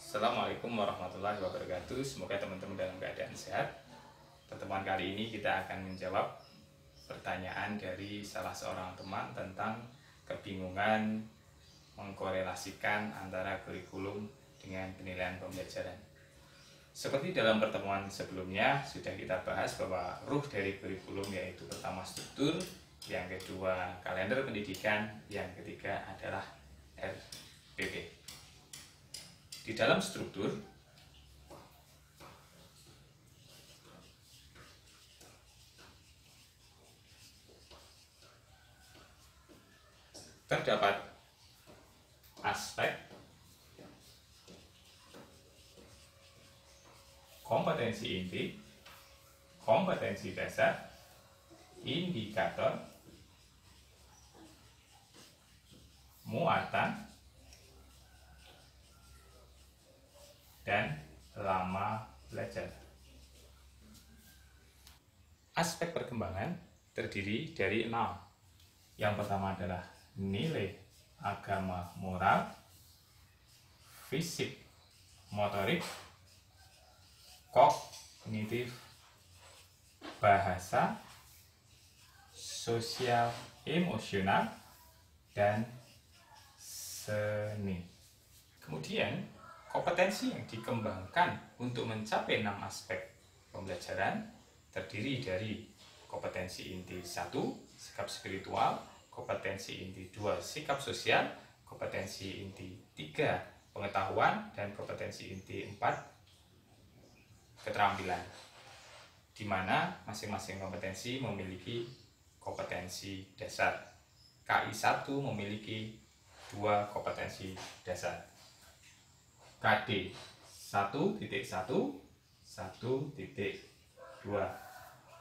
Assalamualaikum warahmatullahi wabarakatuh. Semoga teman-teman dalam keadaan sehat. Pertemuan kali ini kita akan menjawab pertanyaan dari salah seorang teman tentang kebingungan mengkorelasikan antara kurikulum dengan penilaian pembelajaran. Seperti dalam pertemuan sebelumnya sudah kita bahas bahwa ruh dari kurikulum yaitu pertama struktur, yang kedua kalender pendidikan, yang ketiga adalah RPP. Di dalam struktur terdapat aspek, kompetensi inti, kompetensi dasar, indikator, muatan, dan lama belajar. Aspek perkembangan terdiri dari 6. Yang pertama adalah nilai agama moral, fisik motorik, kognitif, bahasa, sosial emosional, dan seni. Kemudian kompetensi yang dikembangkan untuk mencapai 6 aspek pembelajaran terdiri dari kompetensi inti 1, sikap spiritual, kompetensi inti 2, sikap sosial, kompetensi inti 3, pengetahuan, dan kompetensi inti 4, keterampilan, di mana masing-masing kompetensi memiliki kompetensi dasar. KI 1 memiliki 2 kompetensi dasar. KD 1.1, 1.2.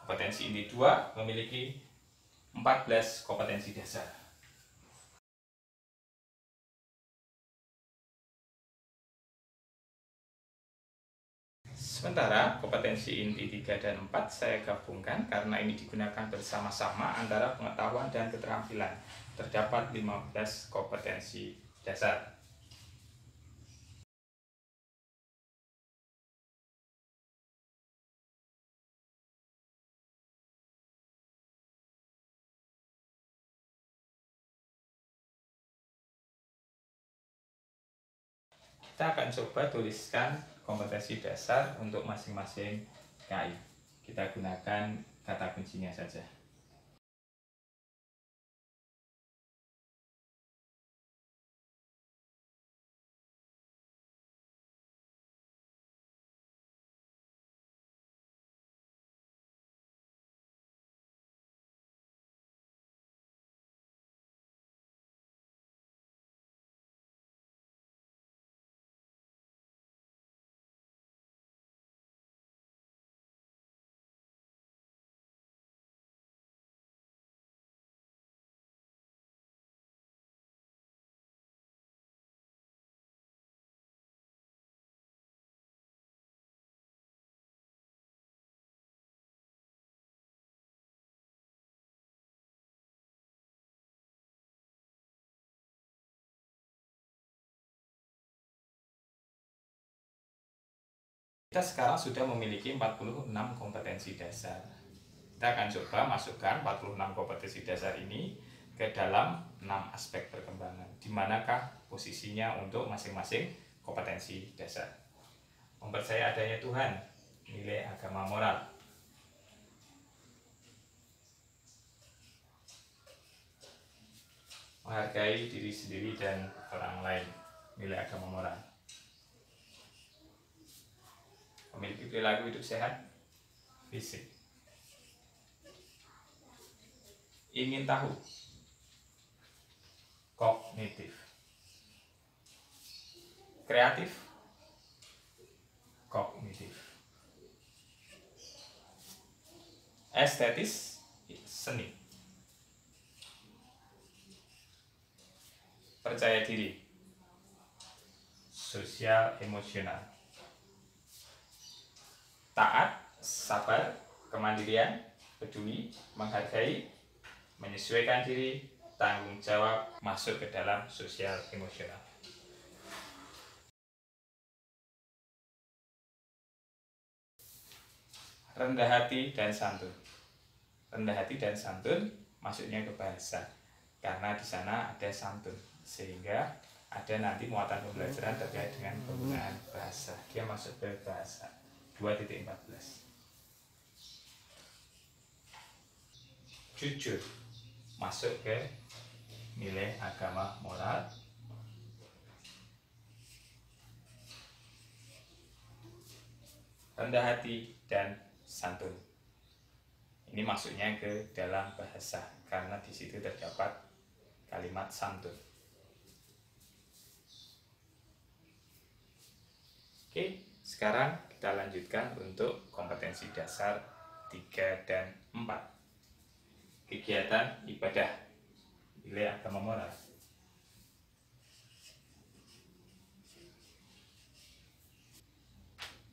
Kompetensi inti 2 memiliki 14 kompetensi dasar. Sementara kompetensi inti 3 dan 4 saya gabungkan karena ini digunakan bersama-sama antara pengetahuan dan keterampilan. Terdapat 15 kompetensi dasar. Kita akan coba tuliskan kompetensi dasar untuk masing-masing KI. Kita gunakan kata kuncinya saja. Kita sekarang sudah memiliki 46 kompetensi dasar. Kita akan coba masukkan 46 kompetensi dasar ini ke dalam 6 aspek perkembangan. Di manakah posisinya untuk masing-masing kompetensi dasar? Mempercayai adanya Tuhan, nilai agama moral. Menghargai diri sendiri dan orang lain, nilai agama moral. Memiliki perilaku hidup sehat, fisik. Ingin tahu, kognitif. Kreatif, kognitif. Estetis, seni. Percaya diri, sosial emosional. Taat, sabar, kemandirian, peduli, menghargai, menyesuaikan diri, tanggung jawab, masuk ke dalam sosial emosional. rendah hati dan santun. Rendah hati dan santun masuknya ke bahasa, karena di sana ada santun, sehingga ada nanti muatan pembelajaran terkait dengan penggunaan bahasa. Dia masuk ke bahasa 2.14. Jujur masuk ke nilai agama moral. Rendah hati dan santun ini masuknya ke dalam bahasa, karena di situ terdapat kalimat santun. Oke, sekarang kita lanjutkan untuk kompetensi dasar 3 dan 4. Kegiatan ibadah, nilai agama moral.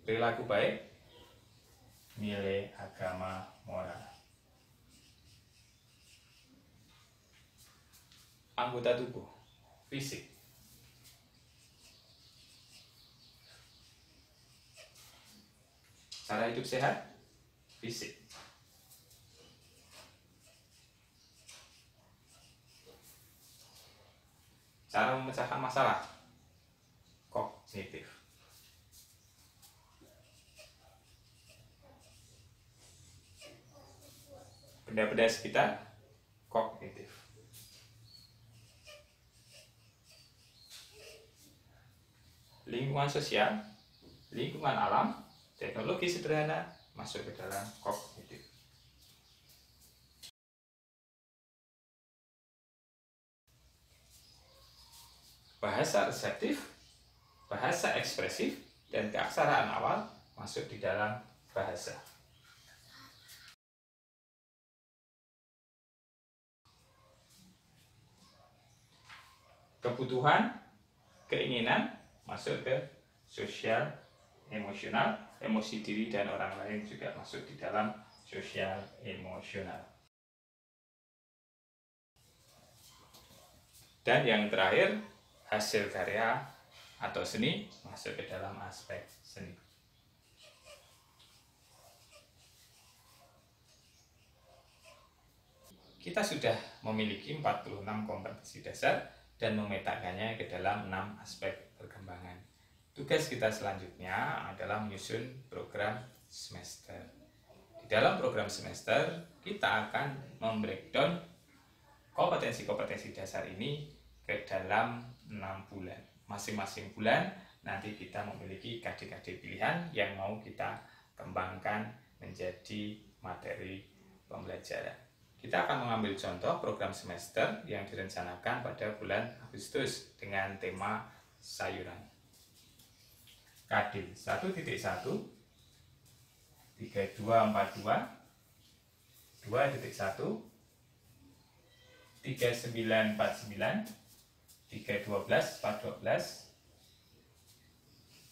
Perilaku baik, nilai agama moral. Anggota tubuh, fisik. Cara hidup sehat, fisik. Cara memecahkan masalah, kognitif. Benda-benda sekitar, kognitif. Lingkungan sosial, lingkungan alam, teknologi sederhana masuk ke dalam kognitif. Bahasa reseptif, bahasa ekspresif, dan keaksaraan awal masuk di dalam bahasa. Kebutuhan, keinginan masuk ke sosial, emosional, emosi diri dan orang lain juga masuk di dalam sosial emosional. Dan yang terakhir, hasil karya atau seni masuk ke dalam aspek seni. Kita sudah memiliki 46 kompetensi dasar dan memetakannya ke dalam 6 aspek perkembangan. Tugas kita selanjutnya adalah menyusun program semester. Di dalam program semester, kita akan membreakdown kompetensi-kompetensi dasar ini ke dalam 6 bulan. Masing-masing bulan nanti kita memiliki KD-KD pilihan yang mau kita kembangkan menjadi materi pembelajaran. Kita akan mengambil contoh program semester yang direncanakan pada bulan Agustus dengan tema sayuran. KD 1.1 3242 2.1 3949 312 412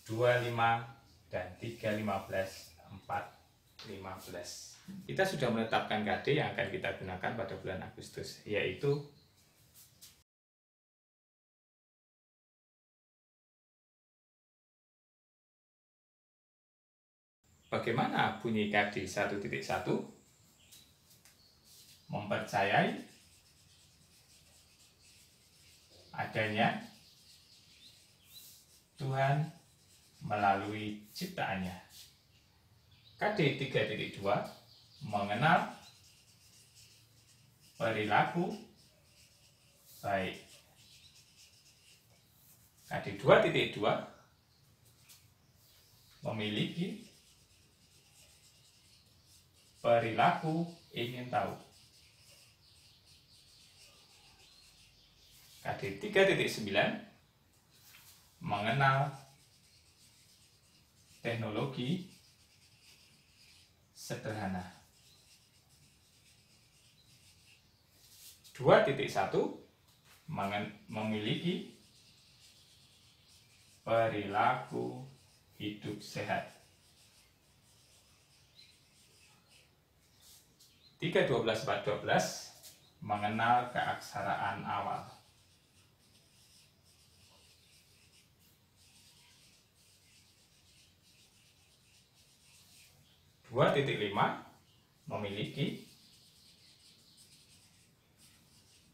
25 dan 315 415. Kita sudah menetapkan KD yang akan kita gunakan pada bulan Agustus, yaitu bagaimana bunyi KD 1.1? Mempercayai adanya Tuhan melalui ciptaannya. KD 3.2 mengenal perilaku baik. KD 2.2 memiliki perilaku ingin tahu. KD 3.9 mengenal teknologi sederhana. 2.1 memiliki perilaku hidup sehat. 3.12.4.12 mengenal keaksaraan awal. 2.13 2.5 memiliki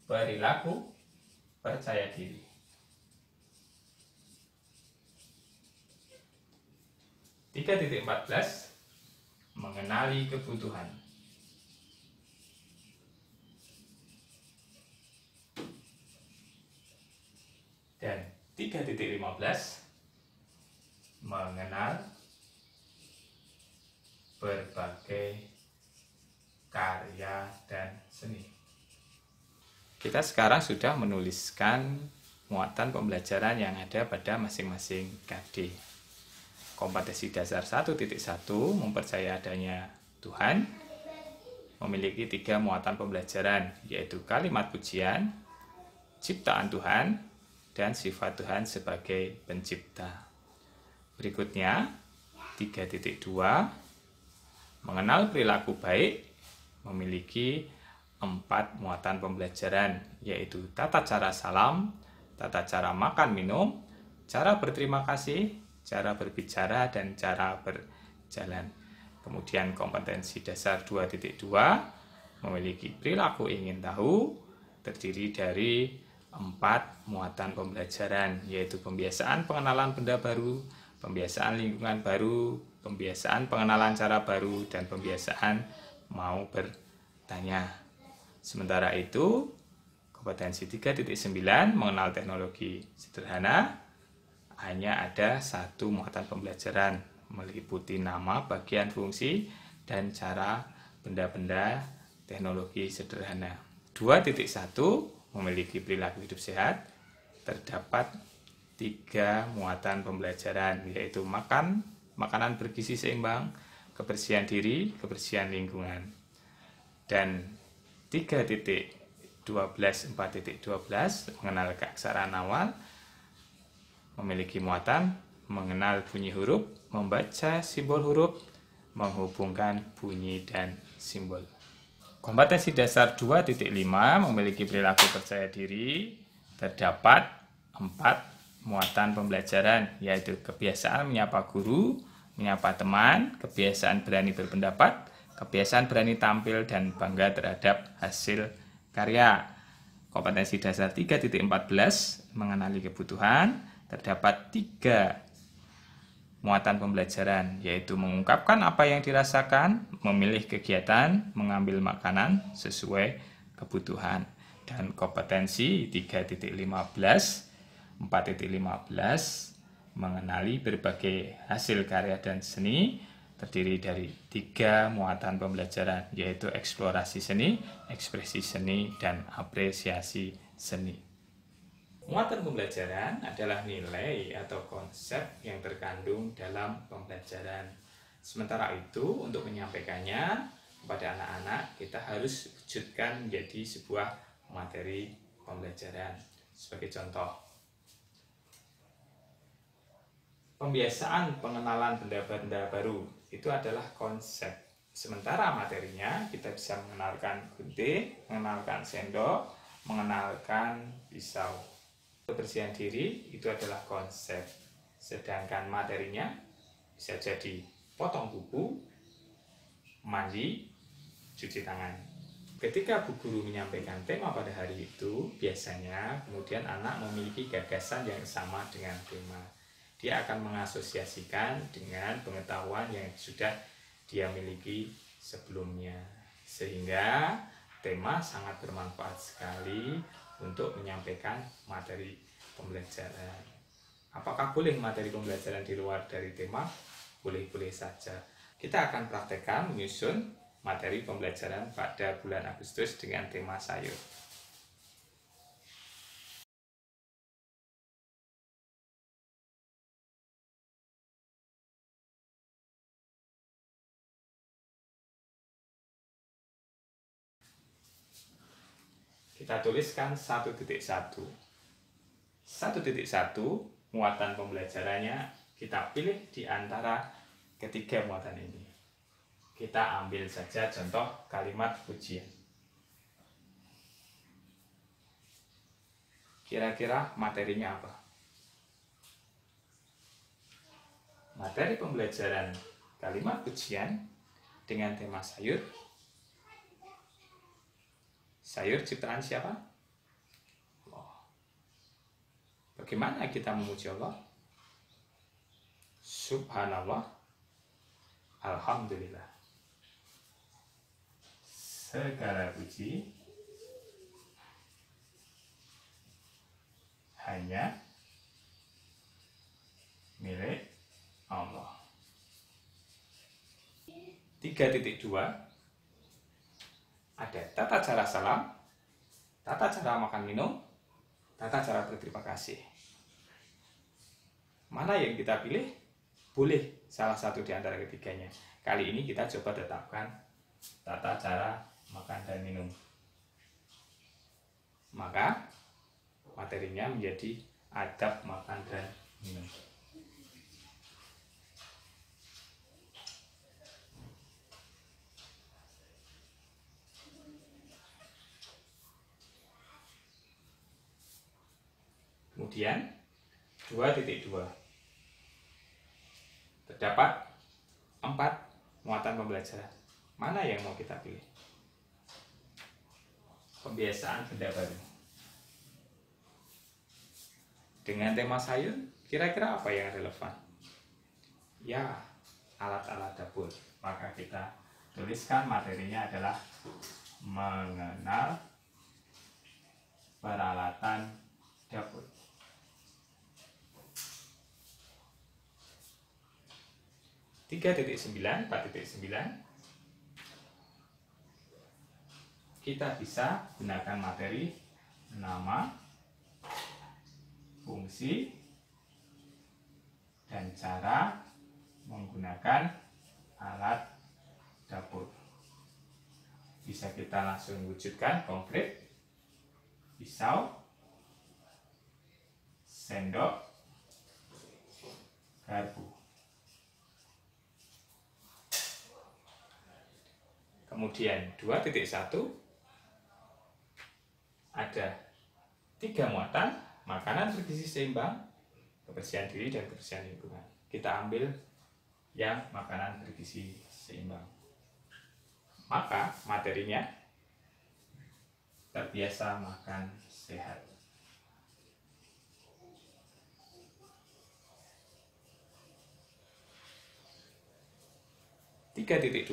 perilaku percaya diri. 3.14 mengenali kebutuhan. Dan 3.15 mengenal berbagai karya dan seni. Kita sekarang sudah menuliskan muatan pembelajaran yang ada pada masing-masing KD. Kompetensi dasar 1.1 mempercayai adanya Tuhan, memiliki 3 muatan pembelajaran, yaitu kalimat pujian, ciptaan Tuhan, dan sifat Tuhan sebagai pencipta. Berikutnya, 3.2 mengenal perilaku baik, memiliki 4 muatan pembelajaran, yaitu tata cara salam, tata cara makan minum, cara berterima kasih, cara berbicara, dan cara berjalan. Kemudian kompetensi dasar 2.2 memiliki perilaku ingin tahu, terdiri dari 4 muatan pembelajaran, yaitu pembiasaan pengenalan benda baru, pembiasaan lingkungan baru, pembiasaan pengenalan cara baru, dan pembiasaan mau bertanya. Sementara itu, kompetensi 3.9 mengenal teknologi sederhana, hanya ada 1 muatan pembelajaran, meliputi nama, bagian fungsi, dan cara benda-benda teknologi sederhana. 2.1 memiliki perilaku hidup sehat, terdapat 3 muatan pembelajaran, yaitu makanan bergizi seimbang, kebersihan diri, kebersihan lingkungan. Dan 3.12 4.12 mengenal keaksaraan awal, memiliki muatan mengenal bunyi huruf, membaca simbol huruf, menghubungkan bunyi dan simbol. Kompetensi dasar 2.5 memiliki perilaku percaya diri, terdapat 4 muatan pembelajaran, yaitu kebiasaan menyapa guru, menyapa teman, kebiasaan berani berpendapat, kebiasaan berani tampil, dan bangga terhadap hasil karya. Kompetensi dasar 3.14 mengenali kebutuhan, terdapat 3 muatan pembelajaran, yaitu mengungkapkan apa yang dirasakan, memilih kegiatan, mengambil makanan sesuai kebutuhan. Dan kompetensi 3.15 4.15 mengenali berbagai hasil karya dan seni, terdiri dari 3 muatan pembelajaran, yaitu eksplorasi seni, ekspresi seni, dan apresiasi seni. Muatan pembelajaran adalah nilai atau konsep yang terkandung dalam pembelajaran. Sementara itu, untuk menyampaikannya kepada anak-anak, kita harus wujudkan menjadi sebuah materi pembelajaran. Sebagai contoh, pembiasaan pengenalan benda-benda baru itu adalah konsep. Sementara materinya kita bisa mengenalkan gunting, mengenalkan sendok, mengenalkan pisau. Kebersihan diri itu adalah konsep, sedangkan materinya bisa jadi potong kuku, mandi, cuci tangan. Ketika Bu Guru menyampaikan tema pada hari itu, biasanya kemudian anak memiliki gagasan yang sama dengan tema. Dia akan mengasosiasikan dengan pengetahuan yang sudah dia miliki sebelumnya, sehingga tema sangat bermanfaat sekali untuk menyampaikan materi pembelajaran. Apakah boleh materi pembelajaran di luar dari tema? Boleh-boleh saja. Kita akan praktekkan menyusun materi pembelajaran pada bulan Agustus dengan tema sayur. Kita tuliskan 1.1. 1.1 muatan pembelajarannya kita pilih di antara ketiga muatan ini. Kita ambil saja contoh kalimat pujian. Kira-kira materinya apa? Materi pembelajaran kalimat pujian dengan tema sayur. Sayur ciptaan siapa? Allah. Bagaimana kita memuji Allah? Subhanallah, alhamdulillah. Segala puji hanya milik Allah. 3.2 ada tata cara salam, tata cara makan minum, tata cara berterima kasih. Mana yang kita pilih? Boleh salah satu di antara ketiganya. Kali ini kita coba tetapkan tata cara makan dan minum. Maka materinya menjadi adab makan dan minum. Kemudian 2.2 terdapat 4 muatan pembelajaran. Mana yang mau kita pilih? Kebiasaan benda baru. Dengan tema sayur, kira-kira apa yang relevan? Ya, alat-alat dapur. Maka kita tuliskan materinya adalah mengenal peralatan dapur. 3.9, 4.9 kita bisa gunakan materi nama, fungsi, dan cara menggunakan alat dapur. Bisa kita langsung wujudkan konkret: pisau, sendok, garpu. Kemudian 2.1 ada 3 muatan: makanan bergizi seimbang, kebersihan diri, dan kebersihan lingkungan. Kita ambil yang makanan bergizi seimbang. Maka materinya terbiasa makan sehat. (3.12)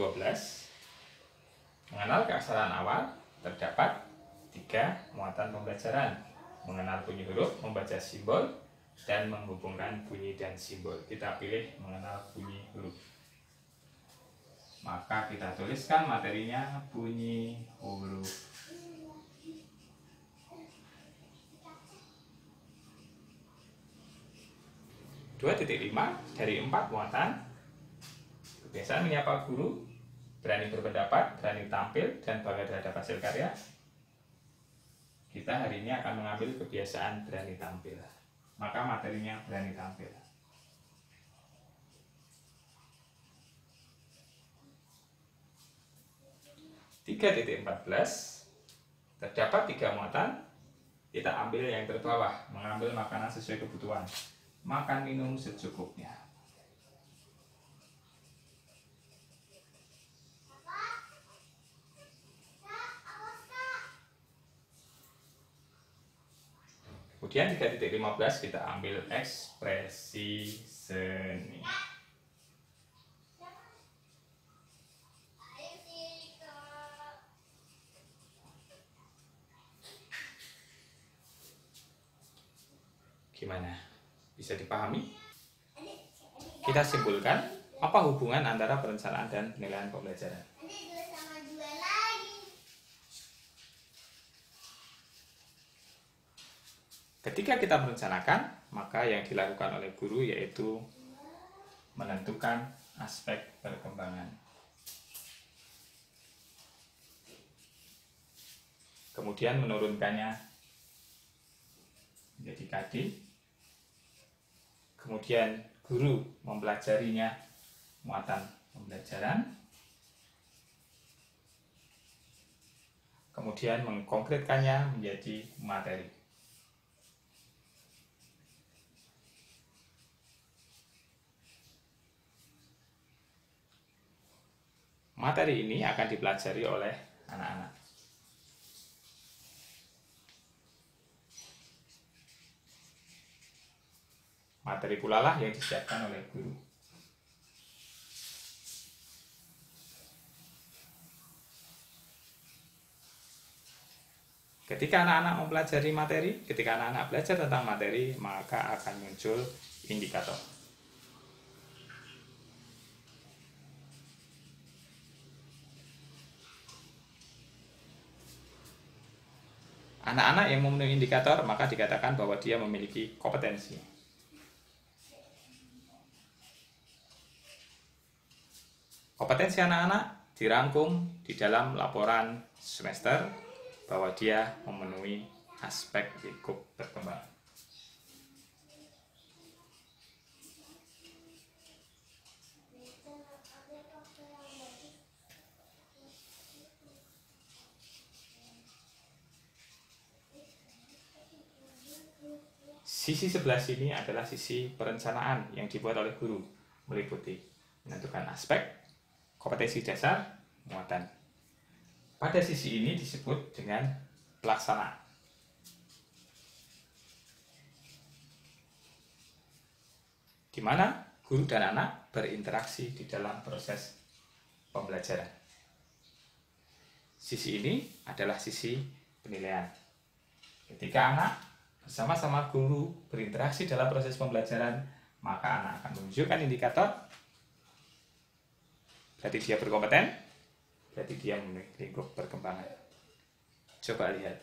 mengenal keasaran awal, terdapat 3 muatan pembelajaran: mengenal bunyi huruf, membaca simbol, dan menghubungkan bunyi dan simbol. Kita pilih mengenal bunyi huruf. Maka kita tuliskan materinya bunyi huruf. (2.5) dari 4 muatan: kebiasaan menyapa guru, berani berpendapat, berani tampil, dan bangga terhadap hasil karya. Kita hari ini akan mengambil kebiasaan berani tampil. Maka materinya berani tampil. 3.14 terdapat 3 muatan. Kita ambil yang terbawah, mengambil makanan sesuai kebutuhan, makan minum secukupnya. Kemudian 3.15 kita ambil ekspresi seni. Gimana? Bisa dipahami? Kita simpulkan, apa hubungan antara perencanaan dan penilaian pembelajaran? Ketika kita merencanakan, maka yang dilakukan oleh guru yaitu menentukan aspek perkembangan. Kemudian menurunkannya menjadi KD. Kemudian guru mempelajarinya muatan pembelajaran. Kemudian mengkonkretkannya menjadi materi. materi ini akan dipelajari oleh anak-anak. Materi pula lah yang disiapkan oleh guru. Ketika anak-anak mempelajari materi, ketika anak-anak belajar tentang materi, maka akan muncul indikator. Anak-anak yang memenuhi indikator, maka dikatakan bahwa dia memiliki kompetensi. Kompetensi anak-anak dirangkum di dalam laporan semester bahwa dia memenuhi aspek lingkup perkembangan. Sisi sebelah sini adalah sisi perencanaan yang dibuat oleh guru, meliputi menentukan aspek, kompetensi dasar, muatan. Pada sisi ini disebut dengan pelaksana. Di mana guru dan anak berinteraksi di dalam proses pembelajaran. Sisi ini adalah sisi penilaian. Ketika anak bersama-sama guru berinteraksi dalam proses pembelajaran, maka anak akan menunjukkan indikator. Berarti dia berkompeten, berarti dia memenuhi lingkup perkembangan. Coba lihat.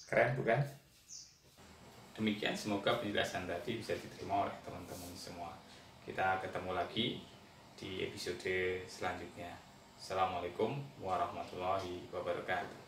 Keren bukan? Demikian, semoga penjelasan tadi bisa diterima oleh teman-teman semua. Kita ketemu lagi di episode selanjutnya. Assalamualaikum warahmatullahi wabarakatuh.